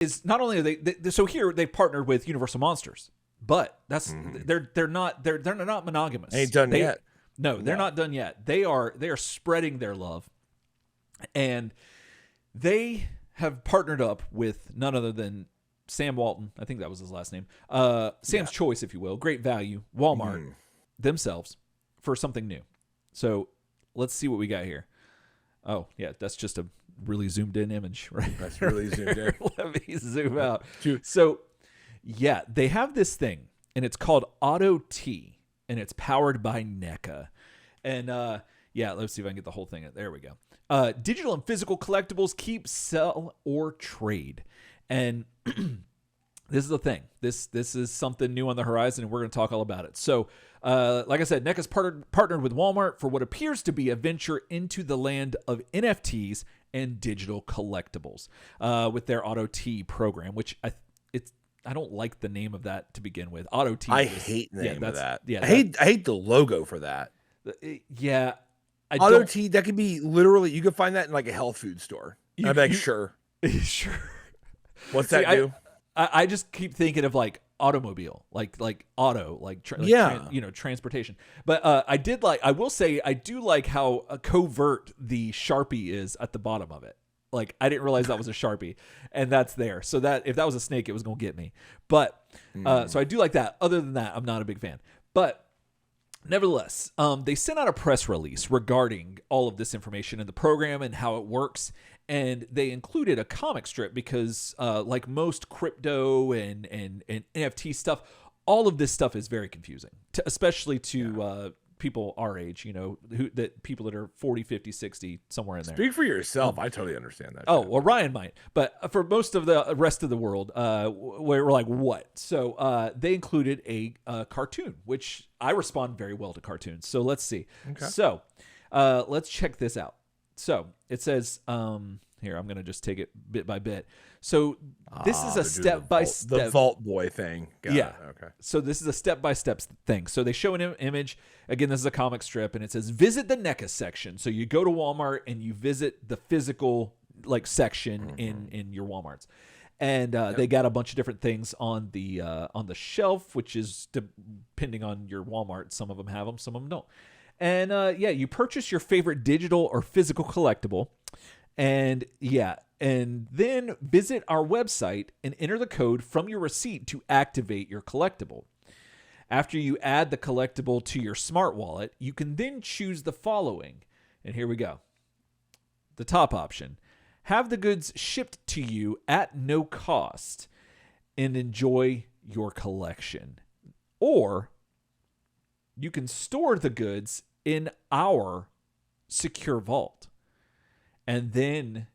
is not only are they so here they've partnered with Universal Monsters, but that's they're not monogamous. Ain't done yet. No, they're not done yet. They are spreading their love, and they have partnered up with none other than Sam Walton. I think that was his last name. Sam's Choice, if you will, Great Value, Walmart themselves for something new. So let's see what we got here. Oh yeah, that's just a really zoomed in image, right? That's really zoomed in. Let me zoom out. So yeah, they have this thing, and it's called AutoT, and it's powered by Neca. And yeah, let's see if I can get the whole thing. There we go. Digital and physical collectibles, keep, sell, or trade. And this is the thing. This is something new on the horizon, and we're going to talk all about it. So, like I said, NECA's partnered with Walmart for what appears to be a venture into the land of NFTs and digital collectibles with their AutoT program, which I don't like the name of that to begin with. AutoT. I hate the name of that. Yeah, I hate the logo for that. Yeah. AutoT, that could be literally, you could find that in like a health food store. I'd be like, sure. Sure. What's that do? I just keep thinking of like automobile, like auto, transportation. But I will say I do like how covert the Sharpie is at the bottom of it. Like I didn't realize that was a Sharpie, and that's there. So that if that was a snake, it was going to get me. But so I do like that. Other than that, I'm not a big fan. But nevertheless, they sent out a press release regarding all of this information in the program and how it works. And they included a comic strip because like most crypto and NFT stuff, all of this stuff is very confusing, especially to people our age, people that are 40, 50, 60, somewhere in there. Speak for yourself. I totally understand that. Oh, well, Ryan might. But for most of the rest of the world, we're like, what? So they included a cartoon, which I respond very well to cartoons. So let's see. Okay. So let's check this out. So it says, here, I'm going to just take it bit by bit. So this is a step-by-step. The Vault Boy thing. Got it. Okay. So this is a step-by-step thing. So they show an image. Again, this is a comic strip, and it says, visit the NECA section. So you go to Walmart, and you visit the physical section in your Walmarts. And they got a bunch of different things on the shelf, which is depending on your Walmart. Some of them have them, some of them don't. And you purchase your favorite digital or physical collectible. And and then visit our website and enter the code from your receipt to activate your collectible. After you add the collectible to your smart wallet, you can then choose the following. And here we go. The top option. Have the goods shipped to you at no cost and enjoy your collection. Or you can store the goods in our secure vault. And then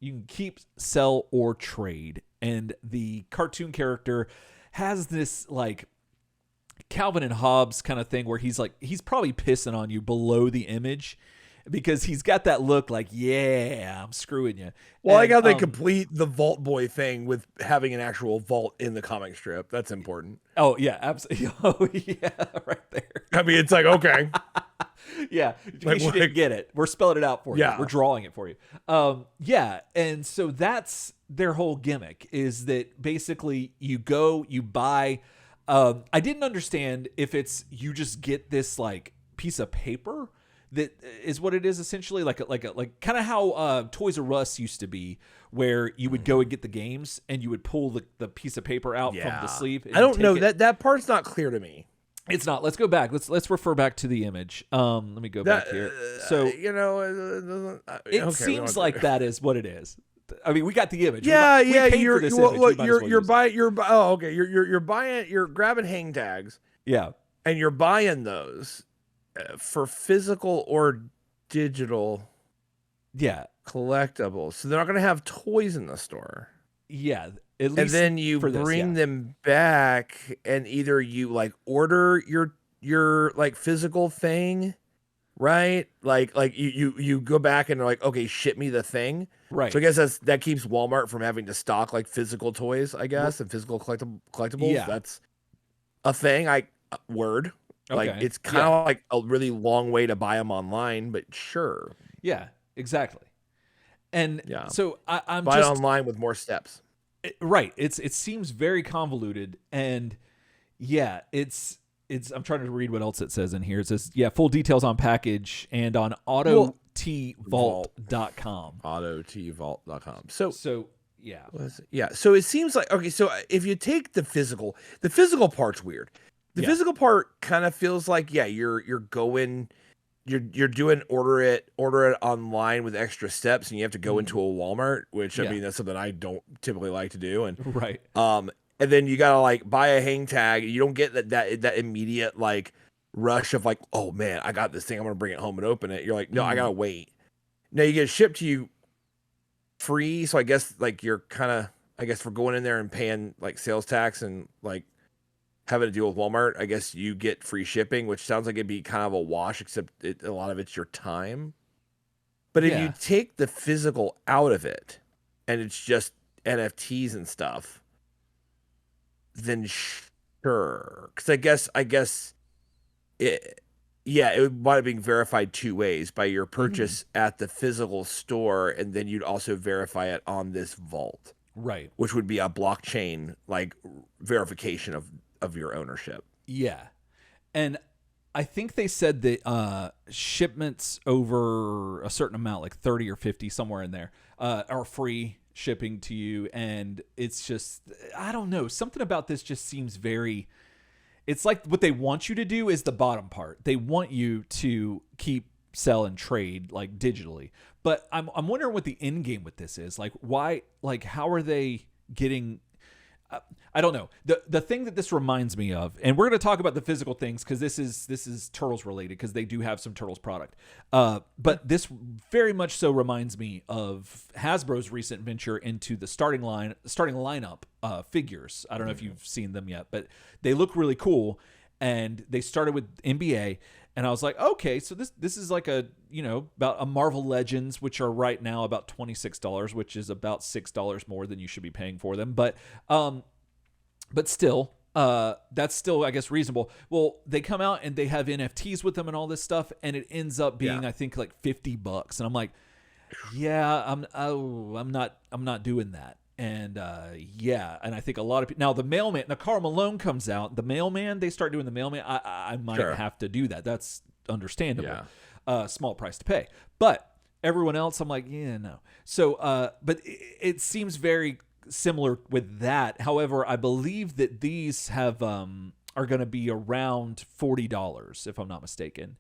you can keep, sell, or trade. And the cartoon character has this like Calvin and Hobbes kind of thing where he's probably pissing on you below the image because he's got that look like, yeah, I'm screwing you. Well, I like how they complete the Vault Boy thing with having an actual vault in the comic strip. That's important. Oh, yeah, absolutely. Oh, yeah, right there. I mean, it's like, okay. Yeah, in case you didn't get it, we're spelling it out for you. We're drawing it for you. And so that's their whole gimmick is that basically you go, you buy. I didn't understand if it's you just get this like piece of paper that is what it is essentially, like kind of how Toys R Us used to be, where you would go and get the games and you would pull the piece of paper out from the sleeve. I don't know that part's not clear to me. It's not. Let's go back. Let's refer back to the image. Let me go back here. So it seems like that is what it is. I mean, we got the image. You're grabbing hang tags. Yeah, and you're buying those for physical or digital. Yeah, collectibles. So they're not going to have toys in the store. Yeah. And then you bring them back, and either you like order your like physical thing, right? Like you go back and they're like, okay, ship me the thing, right? So I guess that keeps Walmart from having to stock like physical toys, I guess, and physical collectibles. Yeah. That's a thing. Word. Like it's kind of like a really long way to buy them online, but sure. Yeah, exactly. And so I'm buy it online with more steps. Right. It seems very convoluted, and yeah, it's. I'm trying to read what else it says in here. It says, yeah, full details on package and on Well, AutoTvault.com. AutoTvault.com. So yeah, Yeah. So it seems like, okay, so if you take the physical part's weird. The physical part kind of feels like, yeah, you're doing order it online with extra steps, and you have to go into a Walmart, which I mean, that's something I don't typically like to do. And right. and then you gotta like buy a hang tag. You don't get that immediate like rush of like, oh man, I got this thing, I'm gonna bring it home and open it. You're like, no, I gotta wait. Now you get it shipped to you free, so I guess like you're kind of, I guess, for going in there and paying like sales tax and like having to deal with Walmart, I guess you get free shipping, which sounds like it'd be kind of a wash, except a lot of it's your time. But if you take the physical out of it and it's just NFTs and stuff, then sure. Because I guess it, yeah, it might have been verified two ways: by your purchase at the physical store, and then you'd also verify it on this vault, right? Which would be a blockchain like verification of your ownership. Yeah, and I think they said that shipments over a certain amount, like 30 or 50, somewhere in there, are free shipping to you. And it's just, I don't know, something about this just seems very, it's like what they want you to do is the bottom part. They want you to keep, sell, and trade like digitally. But I'm wondering what the end game with this is. Like, why, like, how are they getting, I don't know. The thing that this reminds me of, and we're going to talk about the physical things because this is Turtles related, because they do have some Turtles product. But this very much so reminds me of Hasbro's recent venture into the starting lineup figures. I don't know if you've seen them yet, but they look really cool. And they started with NBA, and I was like, okay, so this is like a, you know, about a Marvel Legends, which are right now about $26, which is about $6 more than you should be paying for them. But still, that's still, I guess, reasonable. Well, they come out and they have NFTs with them and all this stuff, and it ends up being, I think, like $50, and I'm like, yeah, I'm not doing that. And and I think a lot of people now, the mailman, now Karl Malone comes out, the mailman, they start doing the mailman. I might have to do that. That's understandable. Small price to pay, but everyone else, I'm like, yeah, no. So, but it seems very similar with that. However, I believe that these have are going to be around $40, if I'm not mistaken,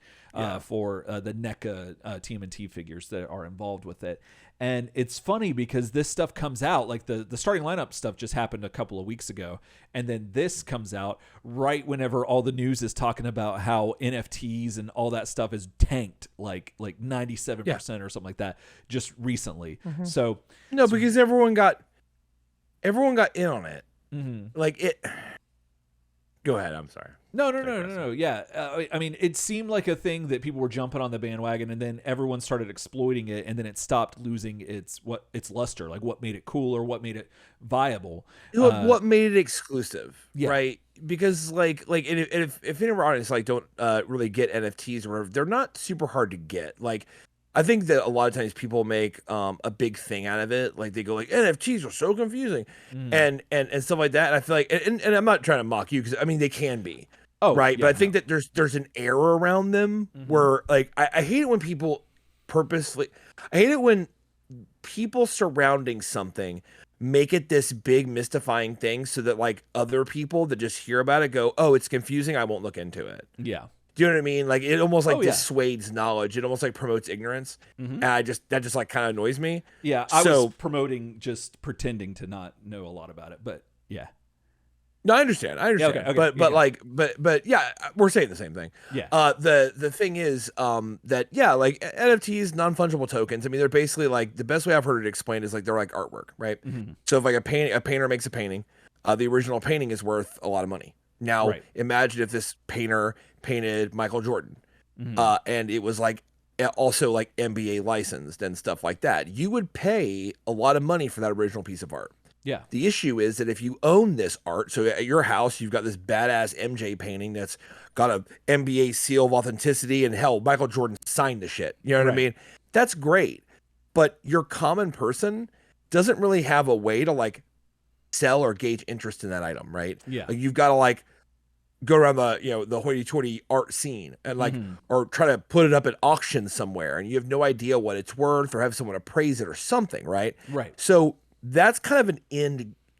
for the NECA TMNT figures that are involved with it. And it's funny because this stuff comes out, like the starting lineup stuff just happened a couple of weeks ago. And then this comes out right whenever all the news is talking about how NFTs and all that stuff is tanked like 97% or something like that just recently. So no, because everyone got in on it. Like it. Go ahead. I'm sorry. No. Yeah. I mean, it seemed like a thing that people were jumping on the bandwagon, and then everyone started exploiting it, and then it stopped losing its luster, like what made it cool or what made it viable. What made it exclusive, right? Because like if any of our audience like don't really get NFTs or whatever, they're not super hard to get. Like, I think that a lot of times people make a big thing out of it. Like they go like, NFTs are so confusing and stuff like that. And I feel like, and I'm not trying to mock you, because I mean, they can be. Right. But I think that there's an error around them where like, I hate it when people purposely, I hate it when people surrounding something make it this big mystifying thing so that like other people that just hear about it go, oh, it's confusing, I won't look into it. Yeah. Do you know what I mean? Like it almost like dissuades knowledge. It almost like promotes ignorance. And that just like kind of annoys me. Yeah. I was promoting just pretending to not know a lot about it, but yeah. No, I understand. Okay. But yeah, we're saying the same thing. Yeah. The thing is, that like NFTs, non-fungible tokens. I mean, they're basically like, the best way I've heard it explained is like they're like artwork, right? So if like a painter makes a painting, the original painting is worth a lot of money. Now, imagine if this painter painted Michael Jordan, and it was like also like NBA licensed and stuff like that. You would pay a lot of money for that original piece of art. Yeah. The issue is that if you own this art, so at your house, you've got this badass MJ painting that's got a NBA seal of authenticity, and hell, Michael Jordan signed the shit. You know what I mean? That's great. But your common person doesn't really have a way to like sell or gauge interest in that item, right? Yeah. Like you've got to like go around the the hoity-toity art scene and like or try to put it up at auction somewhere, and you have no idea what it's worth or have someone appraise it or something, right? Right. So that's kind of an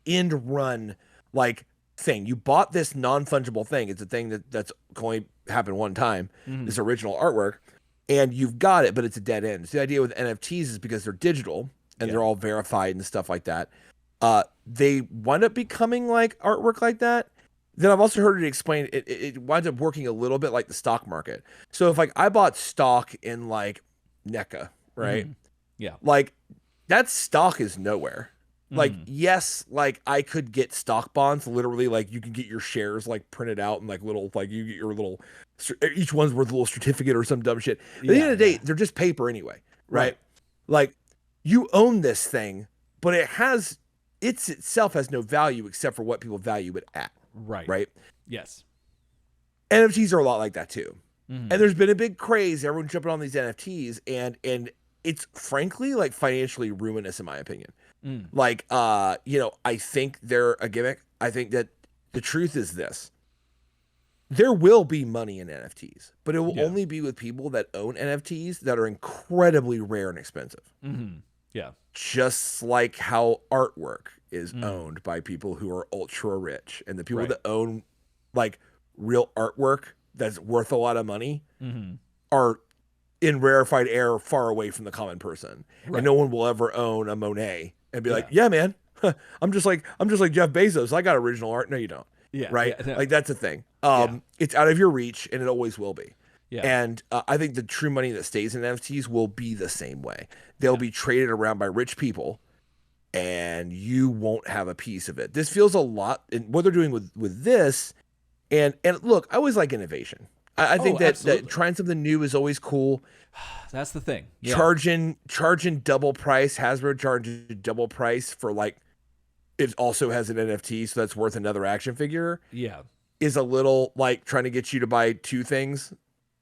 end run like thing. You bought this non-fungible thing. It's a thing that's only happened one time, this original artwork, and you've got it, but it's a dead end. So the idea with NFTs is because they're digital and they're all verified and stuff like that. They wind up becoming like artwork like that. Then I've also heard it explained, it winds up working a little bit like the stock market. So if like I bought stock in like Neca, right? Yeah. Like that stock is nowhere. Like, yes, like I could get stock bonds, literally, like you can get your shares like printed out and like little, like you get your little, each one's worth a little certificate or some dumb shit. At the end of the day, they're just paper anyway, right? Like you own this thing, but itself has no value except for what people value it at. Right. Yes. NFTs are a lot like that too. And there's been a big craze. Everyone's jumping on these NFTs, and it's frankly like financially ruinous in my opinion. Like, I think they're a gimmick. I think that the truth is this: there will be money in NFTs, but it will only be with people that own NFTs that are incredibly rare and expensive. Yeah. Just like how artwork is owned by people who are ultra rich, and the people that own like real artwork that's worth a lot of money are in rarefied air far away from the common person. And no one will ever own a Monet and be like, yeah, man, I'm just like Jeff Bezos. I got original art. No, you don't. Yeah. Right. Yeah. Like that's a thing. It's out of your reach and it always will be. Yeah. And I think the true money that stays in NFTs will be the same way. They'll be traded around by rich people and you won't have a piece of it. This feels a lot in what they're doing with this. And look, I always like innovation. I think that trying something new is always cool. That's the thing. Yeah. Charging double price. Hasbro charges double price for like, it also has an NFT, so that's worth another action figure. Yeah. Is a little like trying to get you to buy two things.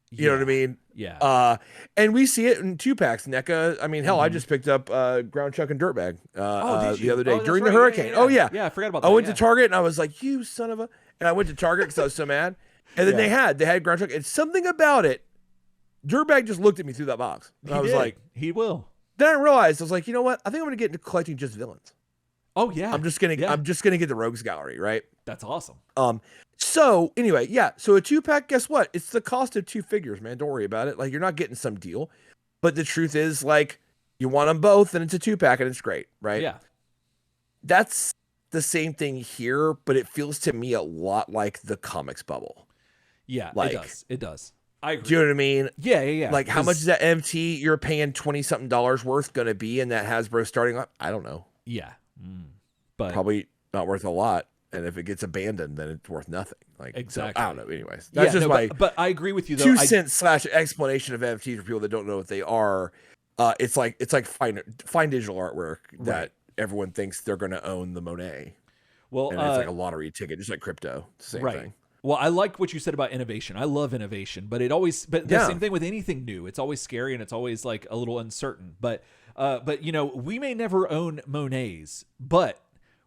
You know what I mean? Yeah. And we see it in 2-packs. NECA. I mean, hell, I just picked up Ground Chuck and Dirtbag the other day during the hurricane. Yeah, I forgot about that. I went to Target and I was like, you son of a... And I went to Target because I was so mad. And then they had Ground Chuck. And something about it, Dirtbag just looked at me through that box. And I was like... He will. Then I realized, I was like, you know what? I think I'm going to get into collecting just villains. Oh, yeah. I'm just going to get the Rogues Gallery, right? That's awesome. So anyway, so a 2-pack, guess what? It's the cost of 2 figures, man. Don't worry about it. Like you're not getting some deal, but the truth is like you want them both and it's a 2-pack and it's great, right? Yeah. That's the same thing here, but it feels to me a lot like the comics bubble. Yeah, like, it does. I agree. Do you know what I mean? Yeah. Like how much is that NFT you're paying $20-something worth going to be in that Hasbro starting lot? I don't know. Yeah. But probably not worth a lot. And if it gets abandoned, then it's worth nothing. Like exactly. So, I don't know. Anyways, that's just my. But I agree with you though. 2 cents / explanation of NFTs for people that don't know what they are. It's like fine digital artwork that everyone thinks they're going to own the Monet. Well, and it's like a lottery ticket, just like crypto. Same thing. Well, I like what you said about innovation. I love innovation, but the same thing with anything new. It's always scary and it's always like a little uncertain. But we may never own Monets, but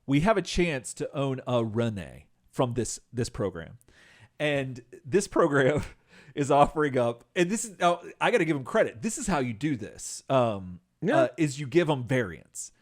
we have a chance to own a Rene from this program. And this program is offering up, and this is, I got to give them credit. This is how you do this, is you give them variants.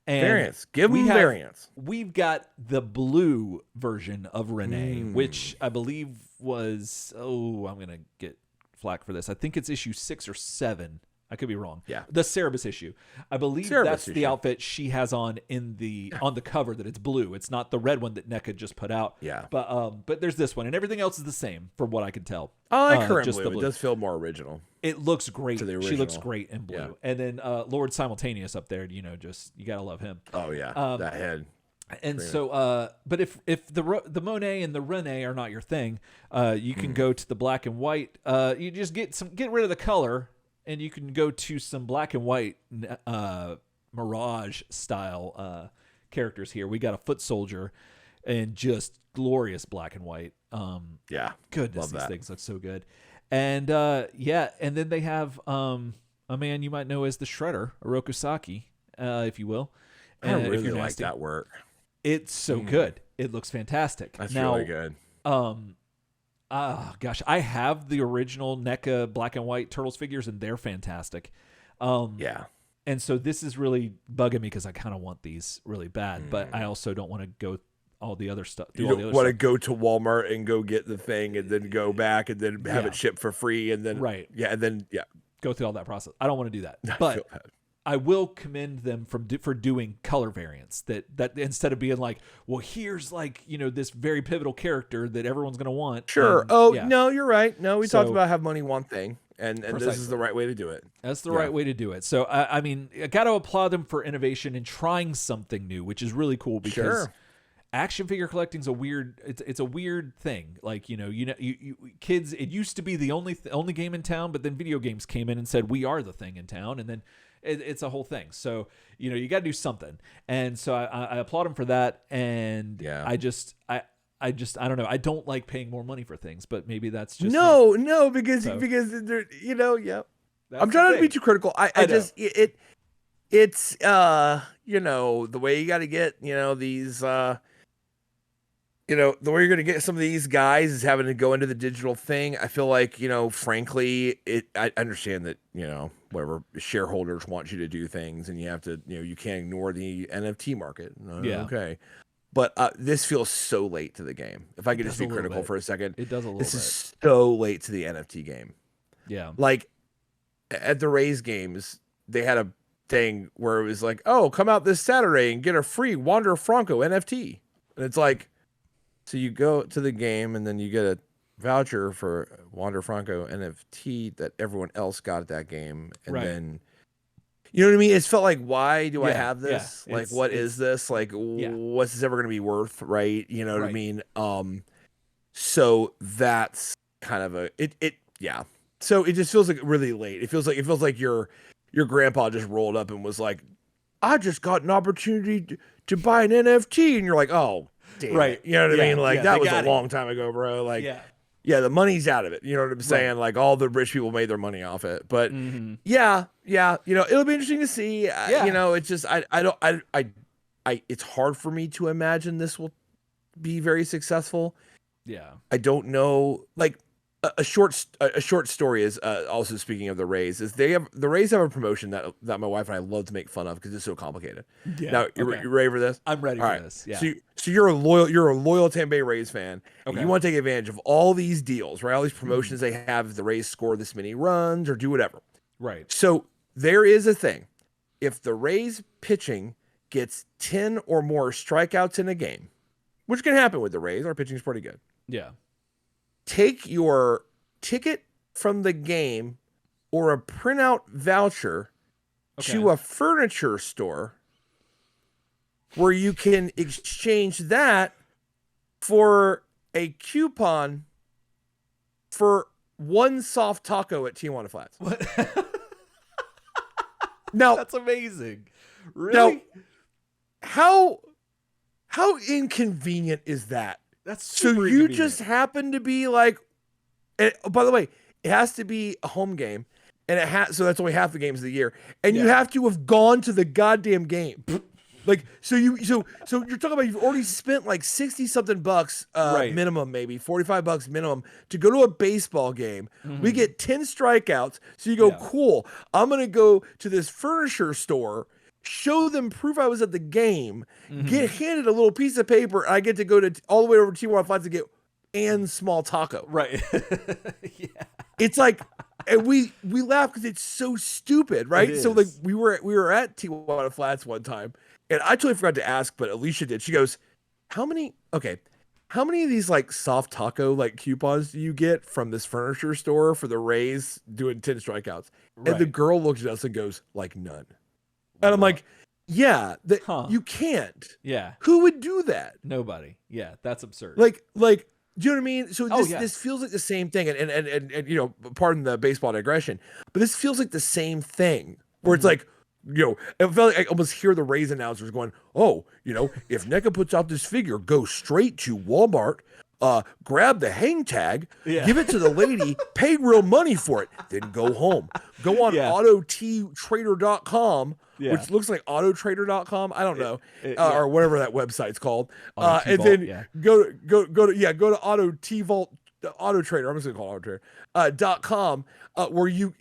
And give them variants. We've got the blue version of Rene, which I believe was, I'm going to get flack for this. I think it's issue 6 or 7. I could be wrong. Yeah. The Cerebus issue. I believe that's the outfit she has on on the cover, that it's blue. It's not the red one that NECA just put out. Yeah. But there's this one, and everything else is the same from what I can tell. I like her in blue. It does feel more original. It looks great. To the original. She looks great in blue. Yeah. And then Lord Simultaneous up there, you got to love him. Oh yeah. That head. And so, but if the Monet and the Rene are not your thing, you can go to the black and white. You just get rid of the color, and you can go to some black and white Mirage style characters here. We got a foot soldier and just glorious black and white. Goodness, these things look so good. And and then they have a man you might know as the Shredder, Oroku Saki, if you will. I really like that work. It's so good. It looks fantastic. That's now, really good. Gosh, I have the original NECA black and white Turtles figures, and they're fantastic. Yeah. And so this is really bugging me because I kind of want these really bad, but I also don't want to go all the other stuff. You don't want to go to Walmart and go get the thing and then go back and then have it shipped for free and then go through all that process. I don't want to do that, but I will commend them for doing color variants that instead of being like, well, here's like, this very pivotal character that everyone's going to want. Sure. No, you're right. No, we talked about have money one thing. And this is the right way to do it. That's the right way to do it. So, I mean, I got to applaud them for innovation and trying something new, which is really cool because action figure collecting is it's a weird thing. Like, you kids, it used to be the only game in town, but then video games came in and said, we are the thing in town. And then it's a whole thing. So, you got to do something. And so I applaud them for that. And I don't know. I don't like paying more money for things, but maybe that's just because they're, I'm trying not to be too critical. It's the way you got to get, these, the way you're going to get some of these guys is having to go into the digital thing. I feel like, frankly, I understand that, whatever shareholders want you to do things and you have to, you can't ignore the NFT market. Okay. But this feels so late to the game. If I could just be critical for a second. It does a little bit. This is so late to the NFT game. Yeah. Like at the Rays games, they had a thing where it was like, oh, come out this Saturday and get a free Wander Franco NFT. And it's like, so you go to the game and then you get a voucher for Wander Franco NFT that everyone else got at that game. And then, you know what I mean? It's felt like, why do I have this? Yeah. Like, what is this? Like, what's this ever going to be worth? Right. You know what I mean? So that's kind of So it just feels like really late. It feels like your grandpa just rolled up and was like, I just got an opportunity to buy an NFT. And you're like, oh, damn it. You know what I mean? Like, that was a long time ago, bro. Like, the money's out of it. You know what I'm saying? Like, all the rich people made their money off it. But it'll be interesting to see. It's just, it's hard for me to imagine this will be very successful. Yeah. I don't know. Like, a short story is also, speaking of the Rays, is the Rays have a promotion that my wife and I love to make fun of because it's so complicated. Yeah. Now you ready for this? I'm ready for this. Yeah. So you're a loyal Tampa Bay Rays fan. Okay. And you want to take advantage of all these deals, right? All these promotions they have if the Rays score this many runs or do whatever. Right. So there is a thing. If the Rays pitching gets 10 or more strikeouts in a game, which can happen with the Rays, our pitching is pretty good. Yeah. Take your ticket from the game or a printout voucher to a furniture store where you can exchange that for a coupon for one soft taco at Tijuana Flats. What? Now, that's amazing. Really? Now, how inconvenient is that? That's super inconvenient. Just happen to be like, and by the way, it has to be a home game, and so that's only half the games of the year, and you have to have gone to the goddamn game. Like, so you're talking about you've already spent like 60 something bucks minimum, maybe $45 minimum to go to a baseball game. Mm-hmm. We get 10 strikeouts, so you go, cool. I'm gonna go to this furniture store, show them proof I was at the game, get handed a little piece of paper, and I get to go to all the way over to Tijuana Flats to get and small taco. Right. It's like, and we laugh because it's so stupid, right? So like we were at Tijuana Flats one time, and I totally forgot to ask, but Alicia did. She goes, how many of these like soft taco like coupons do you get from this furniture store for the Rays doing 10 strikeouts? Right. And the girl looks at us and goes, like, none. And I'm like, you can't. Yeah. Who would do that? Nobody. Yeah, that's absurd. Like, do you know what I mean? So this feels like the same thing, and pardon the baseball digression, but this feels like the same thing where it's like, it felt like I almost hear the Rays announcers going, oh, if NECA puts out this figure, go straight to Walmart, grab the hang tag, Yeah. give it to the lady, paid real money for it, then go home. Go on AutoTtrader.com, which looks like AutoTrader.com. I don't know, or whatever that website's called. And then go to AutoT Vault. Auto Trader, I'm just gonna call it Auto Trader, .com, where you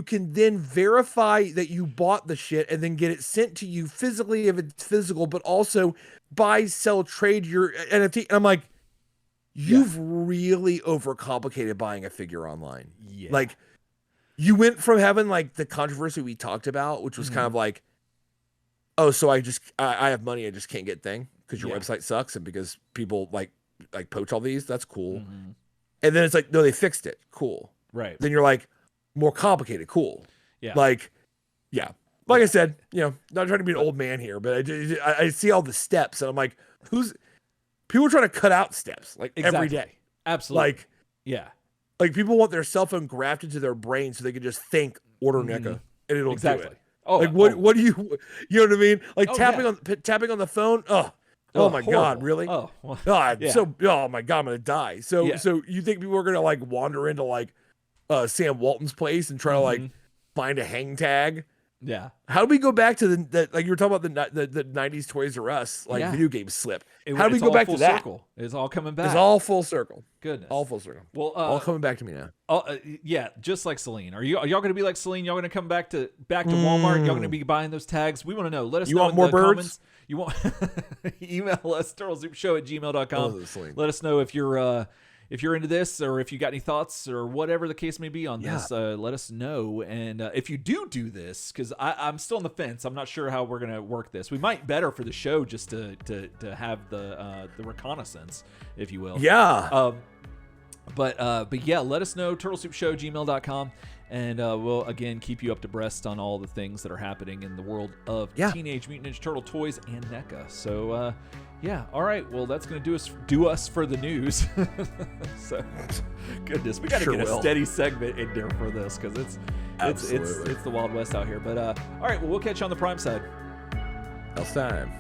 can then verify that you bought the shit and then get it sent to you physically if it's physical, but also buy, sell, trade your NFT. And I'm like, you've really overcomplicated buying a figure online. Yeah. Like, you went from having like the controversy we talked about, which was kind of like, oh, so I have money, I just can't get thing because your website sucks and because people like poach all these. That's cool. And then it's like, no, they fixed it. Cool. Right. Then you're like, more complicated. Cool. Yeah. Like I said, not trying to be an old man here, but I see all the steps and I'm like, people are trying to cut out steps like every day. Absolutely. Like, like people want their cell phone grafted to their brain so they can just think order Neca and it'll do it. Oh, like what do you know what I mean? Like tapping on the phone. Oh my horrible. God, really? Oh, God. Yeah. Oh my God, I'm gonna die. So you think people are gonna like wander into like Sam Walton's place and try to like find a hang tag? Yeah. How do we go back to the like you were talking about the 90s Toys R Us video game slip? How do we go back to that? Circle. It's all coming back. It's all full circle. Goodness. All full circle. Well, all coming back to me now. Just like Celine. Are y'all going to be like Celine? Y'all going to come back to Walmart? Y'all going to be buying those tags? We want to know. Let us know. You want more birds? Comments. You want email us turtlezoopshow@gmail.com. Let us know if you're into this or if you got any thoughts or whatever the case may be on this. Let us know. And if you do this, because I'm still on the fence. I'm not sure how we're gonna work this. We might better for the show just to have the reconnaissance, if you will. Yeah. But yeah, let us know. turtlesoupshow@gmail.com. And we'll, again, keep you up to breast on all the things that are happening in the world of Teenage Mutant Ninja Turtle toys and NECA. So, all right. Well, that's going to do us for the news. So, goodness, we got to get a steady segment in there for this because it's the Wild West out here. But all right, well, we'll catch you on the Prime side. Else time.